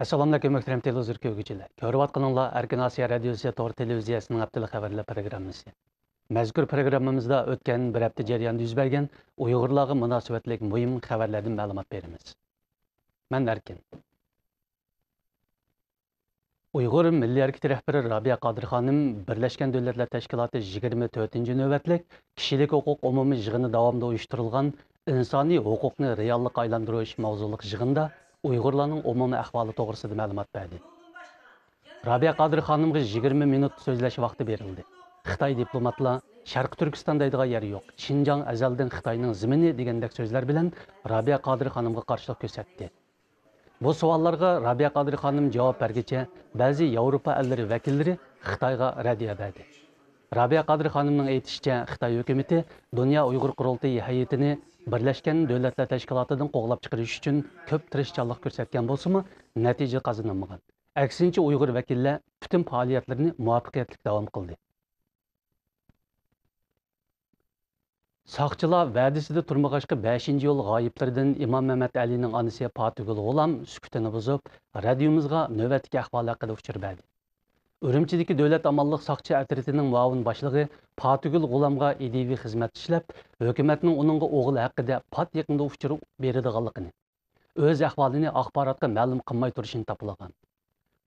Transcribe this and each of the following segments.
Assalamu alaykum muhtaram televizor ko'rguvchilar. Ko'rayotganinglar Erkin Osiyo radiosi to'g'ri televiziyasining haftalik xabarlar programmasi. Mazkur programmamizda o'tgan bir hafta jarayonida yuz bergan Uyg'urlarga munosabatlik muhim xabarlardan ma'lumot beramiz. Men Erkin. Uyg'ur Milliy harakati rahbari Robiya Qodir xonim Birlashgan Davlatlar Tashkiloti 24-navbatlik kishilik huquq umumiy yig'ini davomida uyushtirilgan insoniy huquqni reallikqa aylantirish mavzuliq yig'inda Uyg'urlarning umumiy ahvoli to'g'risida ma'lumot berdi. Robiya Qodir xonimga 20 minut so'zlash vaqti berildi. Xitoy diplomatlar Sharq Turkiston deydigan yer yo'q. Xinjiang azaldan Xitoyning zimini degandek so'zlar bilan Robiya Qodir xonimga qarshilik ko'rsatdi. Bu savollarga Robiya Qodir xonim javob bergicha, ba'zi Yevropa ellari vakillari Xitoyga raddiya berdi. Robiya Qodir xonimning aytishicha, Xitoy hukumatı Dunyo Uyg'ur qurultiyi hay'atini Birlashgan Davlatlar Tashkilotidan qo'g'lab chiqarish uchun ko'p tirishchanlik ko'rsatgan bo'lsa-mu, natija qozonolmagan. Aksincha Uyg'ur vakillar butun faoliyatlarini muvaffaqiyatli davom qildi. Saqchilar va'dasida turmag'ashqa 5-yo'l g'oyiblaridan Imom Mamat Alining onasi Fatugul G'ulam sukutini buzib, radiomizga navbatdagi ahvol haqida uchur berdi. Urumchidagi davlat amonlik saqchi atritining muavin boshlig'i Fatugul G'ulamga idiviy xizmat ishlab, hukumatning uningga o'g'li haqida pat yaqinda uchur beradiganligini, o'z ahvolini axborotga ma'lum qilmay turishini topilgan.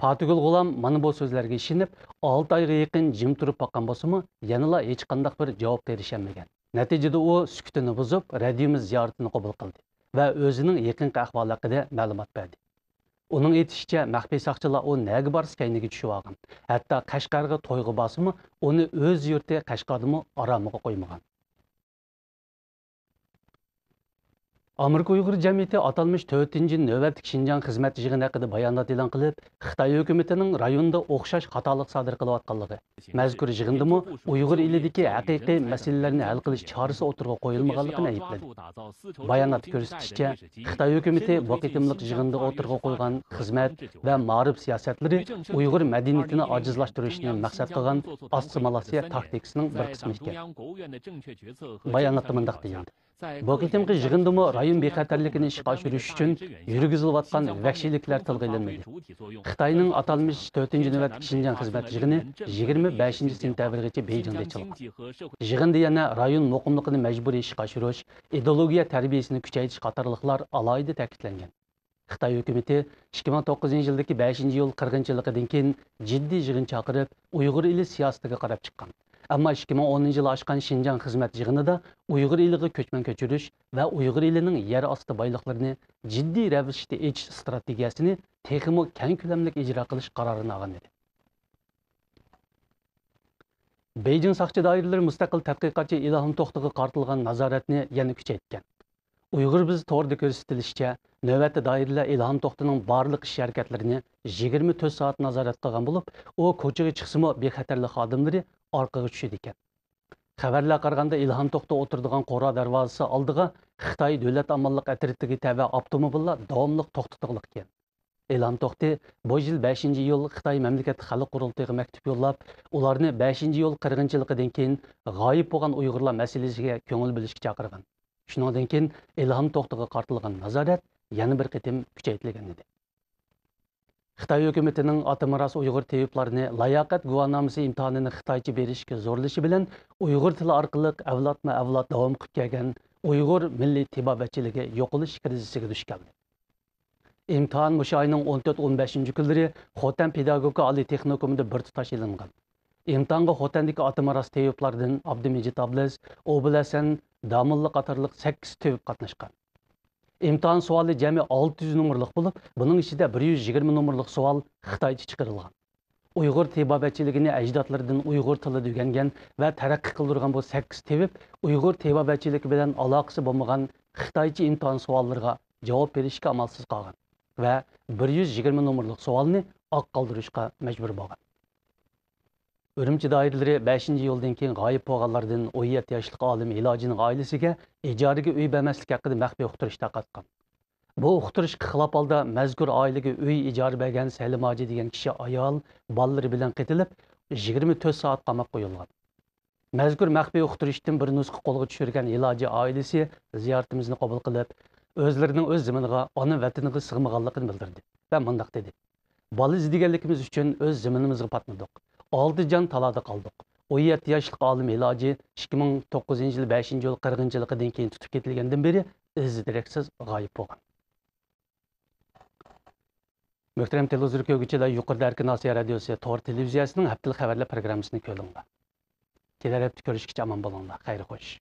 Fatugul G'ulam mana bu so'zlarga ishinib, 6 oyga yaqin jim turib boqqan bo'lsa-mu, yanala hech qanday bir javob berisholmagan. Natijada u sukutini buzib, radiomiz ziyoratini qabul qildi va o'zining yaqinqi ahvoli haqida ma'lumot berdi. Uning aytishicha, maxfiy saqchilar u nega borsa kayniga tushib olgan. Hatto Qashqarga to'yga borsimi, uni o'z yurti Qashqardimi aromiga qo'ymagan. Amerika Uyg'ur jamiyati atalmış 4-navbatlik Xinjiang xizmat yig'ini haqida bayonot e'lon qilib, Xitoy hukumatining rayonda o'xshash xatolik sodir qilayotganligi, mazkur yig'indami Uyg'ur elidagi haqiqiy masalalarni hal qilish chorasi o'tirg'a qo'yilmaganligini aybladi. Bayonot ko'rsatishicha, Xitoy hukumati bu qitimliq yig'inda o'tirg'a qo'ygan xizmat va ma'rif siyosatlari Uyg'ur madaniyatini ojizlashtirishni maqsad qilgan assimilyatsiya taktikasining bir qismi ekan. Bayonotda mundaq deyildi. Bu qitimqi yig'indami rayon bexatarligini ishga oshirish uchun yurgizilayotgan vahshiyliklar tilga olinmadi. Xitoyning atalmış 4-navbatlik Xinjiang xizmat yig'ini 25-sentabrgacha Beijingda ochilgan. Yig'inda yana rayon muqimligini majburiy ishga oshirish, ideologiya tarbiyasini kuchaytirish qatorliqlar alohida ta'kidlangan. Xitoy hukumati 2009-yildagi 5-yo'l qirg'inchiligidan keyin jiddiy yig'in chaqirib, Uyg'ur eli siyosatiga qarab chiqqan. Ammo 2010-yil oshgan Xinjiang xizmat yig'inida Uyg'ur eliga ko'chman ko'chirish va Uyg'ur elining yer osti boyliqlarini jiddiy ravishda echish strategiyasini texmo keng ko'lamli ijro qilish qarorini olgan edi. Beijing saqchi doiralari mustaqil tadqiqotchi Ilhom To'xtiga qartilgan nazoratni yana kuchaytgan. Uyg'ur biz to'g'rida ko'rsatilishicha, navbatda doiralar Ilhom To'xtining barliq ish harakatlarini 24 soat nazorat qilgan bo'lib, u ko'chaga chiqsa-mu bexatarlik xodimlari orqaga tushidi ekan. Xabarlar qaraganda Ilhom To'xti o'tiradigan Qora darvozasi oldiga Xitoy davlat amonlik atritiga tava avtomobillar davomli to'xtatilgan ekan. Ilhom To'xti bu yil 5-yo'l Xitoy mamlakat xalq qurultiyiga maktub yo'llab, ularni 5-yo'l qirg'inchiligidan keyin g'oyib bo'lgan Uyg'urlar masalasiga ko'ngil bilishga chaqirgan. Shundan keyin Ilhom To'xtiga qartilgan nazorat yana bir qitim kuchaytirilgan edi. Xitoy hukumatining Atamiras Uyg'ur teyiblarini layoqat guvohnomasi imtihonini Xitoycha berishga zo'rlashi bilan Uyg'ur tili orqali avlodma-avlod davom qilib kelgan Uyg'ur milliy tibobatchiligi yo'qolish krizisiga duch keldi. Imtihon o'sha oyning 14-15 kunlari Xotan pedagogika oliy texnikumida bir tutash ilingan. Imtihonga Xotandagi Atamiras teyiblardan Abdumejid Ablas, Obulasan, Damulla qatorliq 8 teyib qatnashgan. İmtihan suali jami 600 nomerlik bo'lib, buning ichida 120 nomerlik savol Xitoycha chiqarilgan. Uyg'ur tibobatchiligini ajdodlaridan Uyg'ur tilida o'rgangan va taraqqiy qildirgan bu 8 tebib Uyg'ur tibobatchiligi bilan aloqasi bo'lmagan Xitoycha imtihon savollariga javob berishga amalsiz qolgan va 120 nomerlik savolni oq qoldirishga majbur bo'lgan. Urumchi doiralari 5-yo'ldan keyin g'oyib bo'lganlardan 17 yoshli olim ilojining oilasiga ijaraga uy bermaslik haqida maxfiy uqtirish tarqatgan. Bu uqtirishga xilof holda mazkur oilaga uy ijara bergan Salimoji degan kishi ayol bolalari bilan qitilib 24 soat qamab qo'yilgan. Mazkur maxfiy uqtirishdan bir nusxa qo'lga tushirgan iloji oilasi ziyoratimizni qabul qilib, o'zlarining o'z zaminiga, ona vataniga sig'maganligini bildirdi va mundaq dedi. Bola izdeganligimiz uchun o'z zaminimizga patmadik. 6 jon talada qoldik. 17 yoshli olim iloji 2009 yil 5 yil qirg'inchiligidan keyin tutib ketilgandan beri iz deraksiz g'oyib bo'lgan. Muhtaram televizor ko'rguvchilar, yuqorida Erkin Osiyo radiosi Tor televiziyasining haftalik xabarlar programmasini ko'ringlar. Kelar hafta ko'rishguncha omon bo'linglar. Xayr xo'sh.